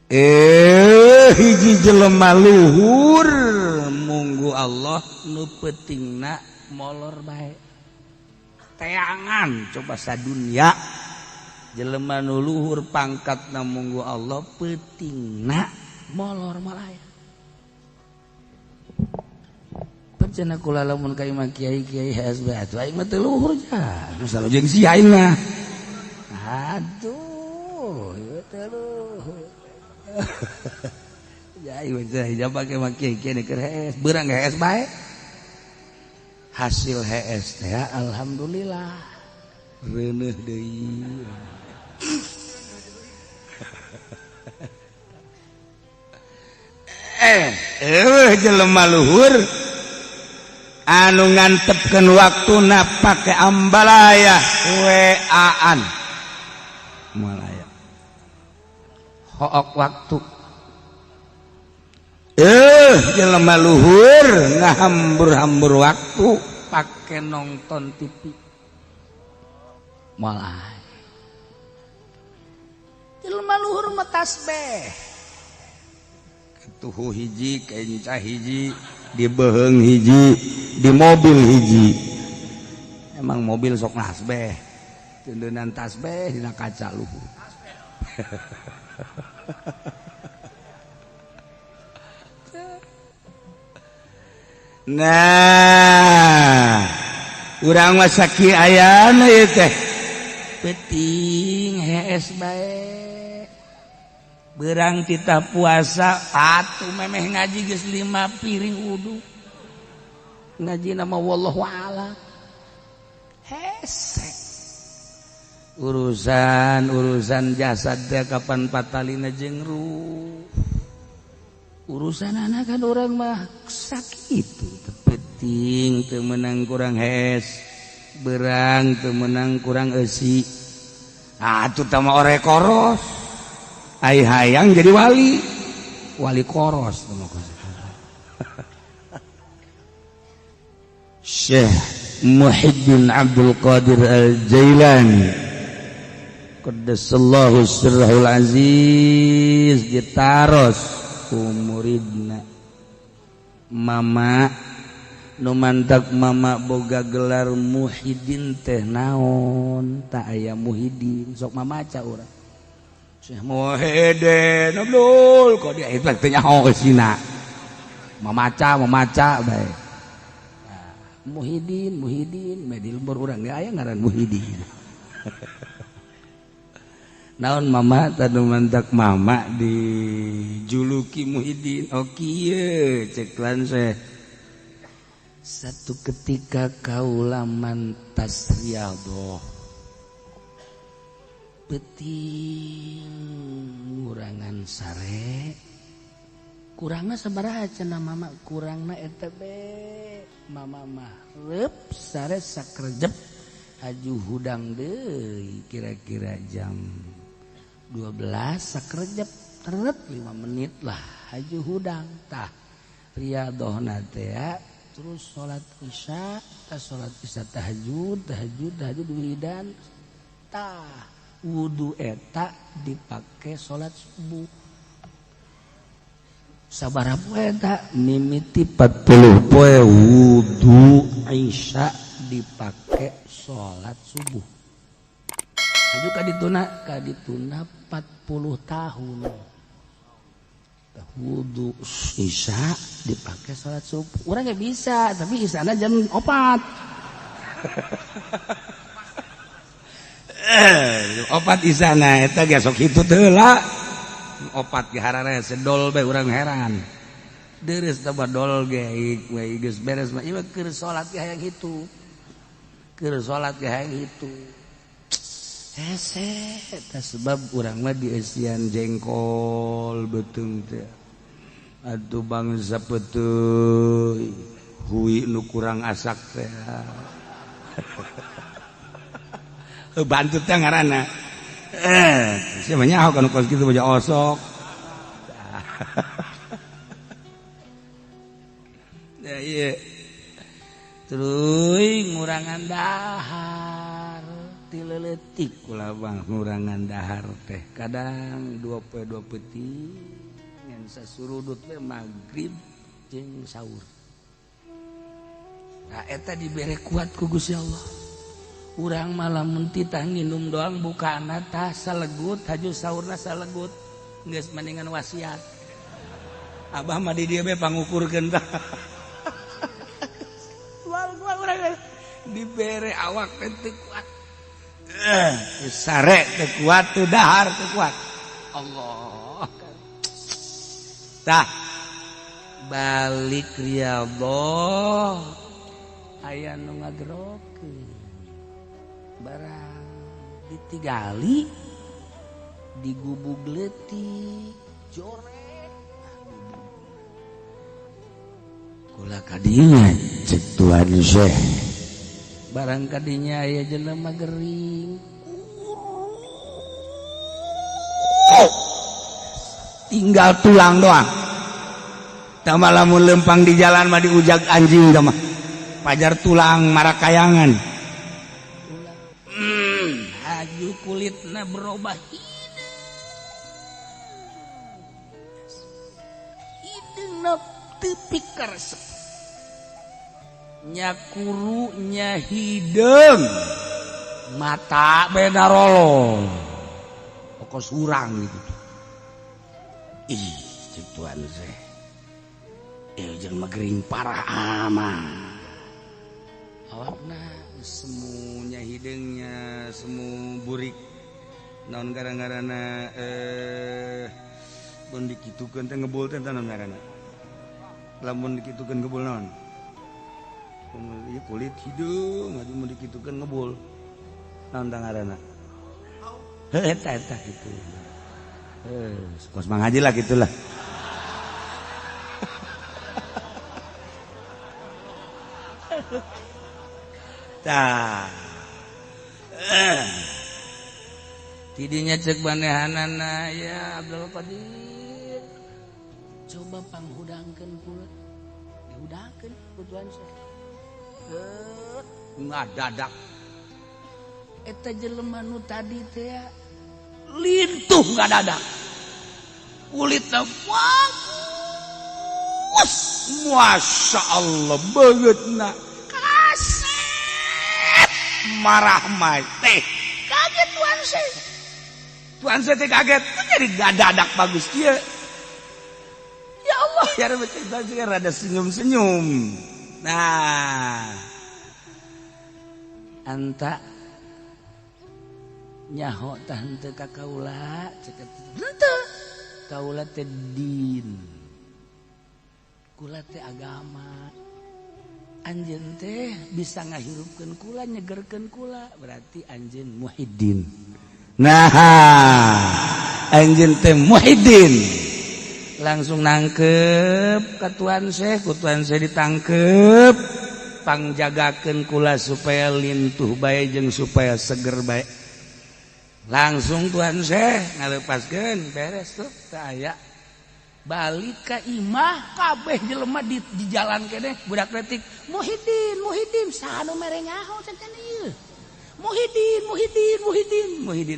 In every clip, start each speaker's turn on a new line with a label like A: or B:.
A: hiji jelema luhur munggu Allah nu peutingna molor bae teangan coba sadunya jelema nu luhur pangkatna munggu Allah peutingna molor malaya pancen kula lamun ka imah kiai-kiai HSB atuh aing mah teu luhur ja masalah jeung si aing mah aduh ieu teu luhur ya iya pakai makai kene keur HS beurang HS bae hasil HS teh alhamdulillah reuneuh deui jelema luhur anu ngantepkeun waktuna pake ambalaya WA-an malaya hook waktu jelema luhur ngahambur-hambur waktu pake nonton TV malah jelema luhur mah tasbih katuhu hiji kenca hiji di beheung hiji di mobil hiji emang mobil sok nasbeh tundunan tasbih dina kaca luhur nah urang mah saki ayana ieu teh penting HS bae beurang kita puasa atuh memeh ngaji geus 5 piring wudu ngaji nama wallahu a'lam hese urusan jasad teh kapan patalina jeung ruh urusan anak kan orang mah sakitu penting teu meunang kurang hes berang teu meunang kurang eusi atuh tah mah ore koros ai hayang jadi wali koros Syekh Muhyiddin Abdul Qadir Al-Jailani Qaddasallahu sirrahul aziz ditaros umuridna mama nu mantak mama boga gelar Muhyiddin teh naon tak aya Muhyiddin sok mamaca urang Syekh Muhyiddin Abdul kok dia itu teh nyaho sina mamaca bae Muhyiddin di lembur urang ge aya ngaran Muhyiddin naon mama tanu mantak mama dijuluki Muhyiddin kieu cek lan Syekh satu ketika kaula mantas riyadhah penting ngurangan sare kurangna sabaraha cenah mama kurangna eta be mama mah reup sare sakrejep aju hudang deui kira-kira jam 12 sakrejep teret 5 menit lah aju hudang tah riyadhahna teh terus salat isya tahajud wiridan tah wudu eta dipake salat subuh sabaraha poe eta mimiti 40 poe wudu isya dipake salat subuh aju kadituna 40 tahun wudu isya dipake salat subuh urang ge bisa tapi isana jam 4 opat isana eta ge sok kitu teu la opat ge harare sedol bae urang heran deureus teh dol ge geus beres mah ieu keur salat ge hayang kitu keur salat ge hayang kitu hese eta sebab urang mah dieusian jengkol beuteung teh atuh bangsa peutuy hui nu kurang asak teh bantu teh ngaranna sia mah nyaho kana kos kitu baja osok ya ieu tuluy ngurangan dahar tileletik kula bang ngurangan dahar teh kadang 2 peti ngan sasurudut teh magrib jeung sahur. Nah eta dibere kuat ku Gusti Allah. Urang malam mentitah nginum doang bukaana tah salegut haju sahurna salegut geus mendingan wasiat. Abah mah di dieu be pangukurkeun tah. Wal urang dibere awak teh kuat. Sare teu kuat teu dahar teu kuat. Allah. Tah balik riyadhah aya nu ngagerokeun. Barang ditinggali digubug leutik jorek kula kadinya cek tuan Syekh barang kadinya aya jelema gering tinggal tulang doang tama lamun lempang di jalan mah diujag anjing tama pajar tulang marakayangan haju kulitna berubah hidungna teu karesep nya kuru nya hideung mata beda rolong pokos urang gitu ih cituan Syekh jeung magering parah amah awakna semuanya hidungnya semu burik naon gara-garana mun dikitukeun teh ngebul teh naon ngaranna lamun dikitukeun ngebul naon ieu kulit hidung atuh mun dikitukeun ngebul naon tah ngaranna eta kitu kos mangaji lah gitulah tah tidinya cek manehanana ya Abdul Qadir coba panghudangkeun kula dihudangkeun ku tuan Syekh ngadadak eta jelema nu tadi teh lintuh ngadadak kulitna bagus masya Allah beungeutna marah mah teh kaget tuan Syekh teh kaget jadi gadadak bagus kieu ya Allah ya Rabbi kita rada senyum-senyum nah anta nyaho tah henteu ka kaula ceket henteu kaula teh din kula teh agama anjeun teh bisa ngahirupkeun kula nyegerkeun kula berarti anjeun muhyiddin nah anjeun teh muhyiddin langsung nangkep ka tuan Syekh ku tuan Syekh ditangkep pangjagakeun kula supaya lintuh bae jeung supaya seger bae langsung tuan Syekh ngalepaskeun beres tuh teu aya balik ka imah kabeh jelema di jalan keneh budak letik Muhyiddin saha nu mere nyaho cenah ieu Muhyiddin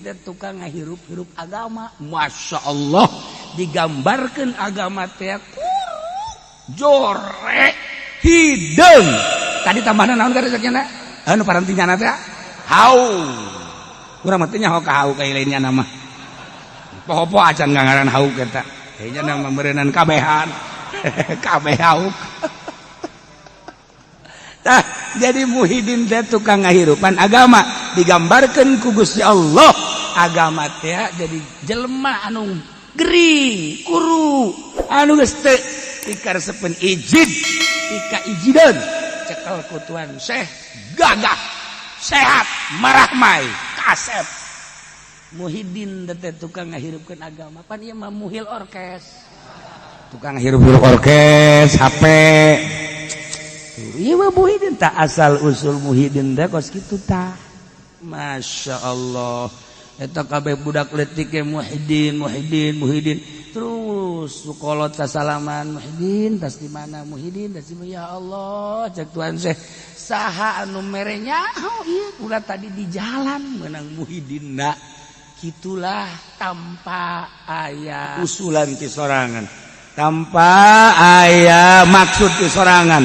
A: teh tukang ngahirup-hirup agama masya Allah digambarkeun agama teh jorek hideung tadi tambahna naon kada sakena anu parantinyana teh hau urang mah teh nyaho ka hau ka ilainnya nama poho-poho acan ngaran hau eta kayaknya nama meureunan kabehan kabeh hauk tah jadi Muhyiddin teh tukang ngahirupan agama digambarkeun ku Gusti Allah agama teh jadi jelema anu gering kuru anu geus teu dikaresepeun ijid tika ijideun cekel ku tuan Syekh gagah sehat marahmai kasep Muhyiddin teh tukang ngahirupkeun agama pan ieu mah muhil orkes tukang ngahirup-hirup orkes HP ieu mah Muhyiddin tah asal usul Muhyiddin teh kos kitu tah masya Allah eta kabeh budak leutik ge Muhyiddin terus lurus sukolot tasalaman Muhyiddin tas di mana Muhyiddin tas di mana ya Allah cek Tuhan Syekh saha anu merenya oh iya ulah tadi di jalan menang Muhyiddin nak gitulah tanpa aya usulan ti sorangan tanpa aya maksud ti sorangan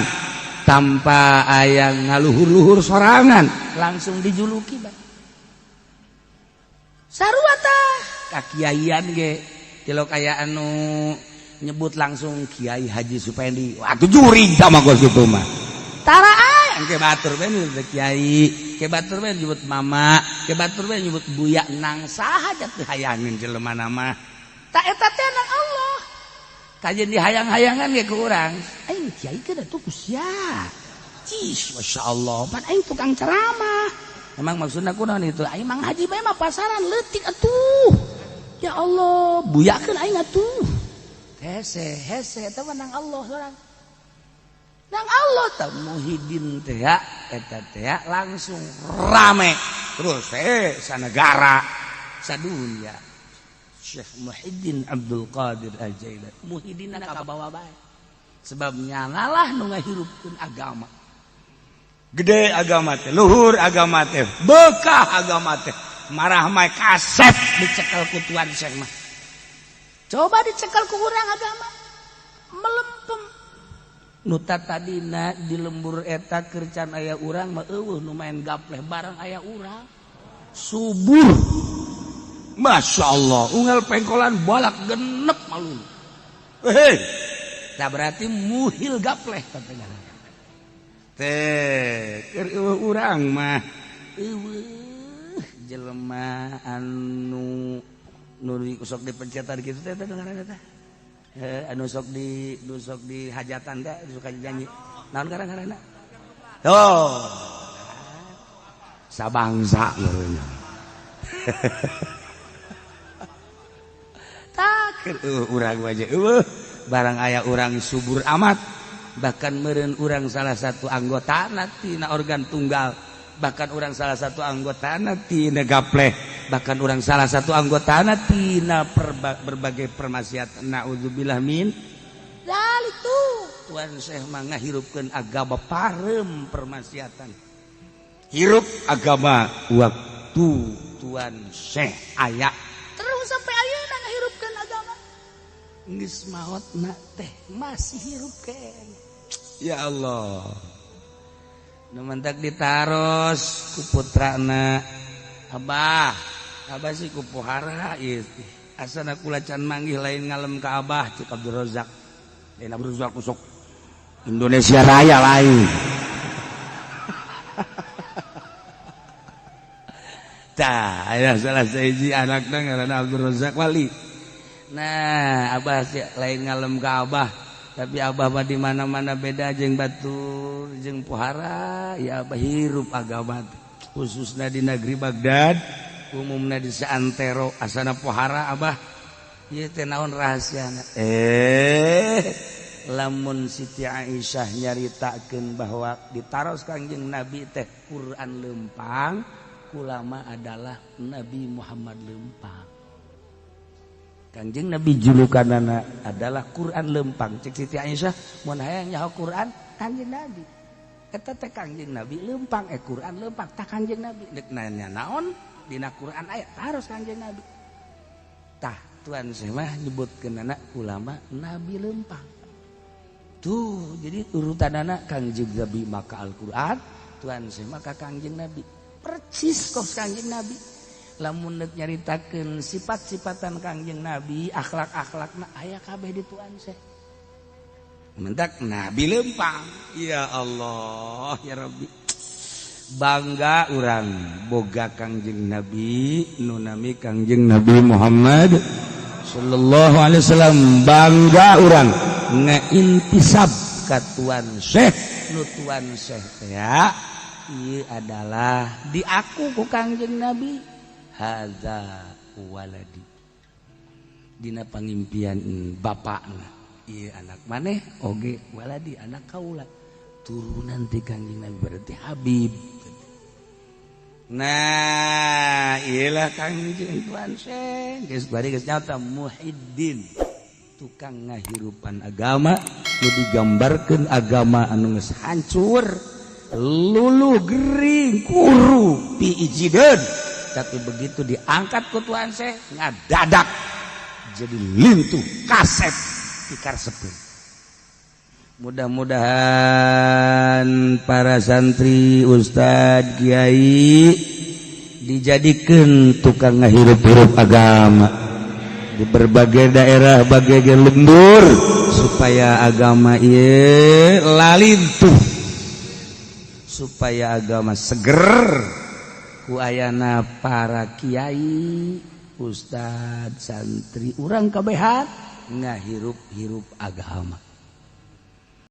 A: tanpa aya ngaluhur-luhur sorangan langsung dijuluki Bang sarua tah kakiaian ge kalau kayak anu nyebut langsung Kiai Haji Supendi, waktu juri sama gue gitu mah. Tara ay, ke batur ben nyebut Kiai, ke batur ben nyebut Mama, ke batur ben nyebut Buya nang sahaja teu hayangin jelema nama. Tak eta teh nang Allah. Kajian dihayang-hayangan ge ku urang. Aing Kiai teh atuh kusia. Cis, masyaallah, pan aing tukang ceramah. Emang maksudna kunaon itu? Aing Mang Haji bae mah pasaran leutik atuh. Ya Allah, buyakeun aing atuh. Hese eta mah nang Allah sorang. Nang Allah tah Muhyiddin teh ya eta teh langsung rame. Terus sanegara, sadunya. Syekh Muhyiddin Abdul Qadir Al-Jailani. Muhyiddin ka bawa bae. Sebab nyanalah nu ngahirupkeun agama. Gede agama teh, luhur agama teh, bekah agama teh. Marah mah kaset dicekel ku Tuan Syekh mah. Coba dicekel ku urang agama. Melempem. Nu tadina di lembur eta keur can aya urang mah eueuh nu main gapleh bareng aya urang. Subuh. Masyaallah, unggal pengkolan balak genep malun. Heh. Tah berarti muhil gapleh katanya. Teh, keur eueuh urang mah eueuh jelema anu sok dipencetan kitu teh dengaran eta anu sok di hajatan teh suka nyanyi naon ngaranna oh sabangsa ngaranna tak urang wae barang aya urang subur amat bahkan meureun urang salah satu anggotana tina organ tunggal bahkan orang salah satu anggota tina gapleh bahkan orang salah satu anggota tina berbagai permaksiatan naudzubillah min dalik tuh Tuan Syekh mah ngahirupkeun agama parem permaksiatan hirup agama waktu Tuan Syekh aya terus sampai ayeuna ngahirupkeun agama geus maotna teh masih hirupkeun ya Allah nu mentak ditaros ku putrana Abah sih ku pohara ieu asana kula can manggih lain ngalem ka Abah cek Abdul Razak lain Abdul Razak kusuk Indonesia Raya lain tah aya salah sahiji anakna ngaranna Abdul Razak Wali nah Abah sih lain ngalem ka Abah tapi Abah mah di mana-mana beda jeung batur jeung pohara ya Abah hirup agama khususna di negeri Baghdad umumna di saantero asana pohara Abah ieu teh naon rahasiana lamun Siti Aisyah nyaritakeun bahwa ditaros Kangjeng Nabi teh Quran lempang ulama adalah Nabi Muhammad lempang Kangjeng Nabi julukanana adalah Quran lempang. Cek Siti Aisyah mun hayang nyaho Quran Kangjeng Nabi. Eta teh Kangjeng Nabi lempang Quran lempang tah Kangjeng Nabi. Dek nanya naon dina Quran aya harus Kangjeng Nabi. Tah Tuan Syekh mah nyebutkeunana ulama Nabi lempang. Tuh jadi urutanana Kangjeng Nabi maka Al-Qur'an, Tuan Syekh mah ka Kangjeng Nabi. Percis kos Kangjeng Nabi. Lamun neuk nyaritakeun sifat-sifatan Kangjeng Nabi, akhlak-akhlakna aya kabeh di Tuan Syekh. Mentak Nabi lempang. Ya Allah, ya Rabbi. Bangga urang boga Kangjeng Nabi, nu nami Kangjeng Nabi Muhammad sallallahu alaihi wasallam. Bangga urang ngeintisab ka Tuan Syekh, nu Tuan Syekh ya. Ieu adalah diaku ku Kangjeng Nabi. Hadza waladi dina pangimpian bapakna ieu anak maneh oge waladi anak kaula turunan ti Kangjeng Nabi berarti Habib. Nah iyalah Kangjeng Tuan Syekh geus bari geus nyata Muhyiddin tukang ngahirupan agama nu digambarkeun agama anu geus hancur luluh gering kuru piijideun tapi begitu diangkat ku Tuhan Syekh ngadadak jadi lintuh kaset pikarsepkeun. Mudah-mudahan para santri, ustad, kiai dijadikan tukang ngahirup-hirup agama di berbagai daerah, bagai lembur supaya agama ieu lalintuh, supaya agama seger ku ayana para kiai, ustad, santri, urang kabehan ngahirup-hirup agama.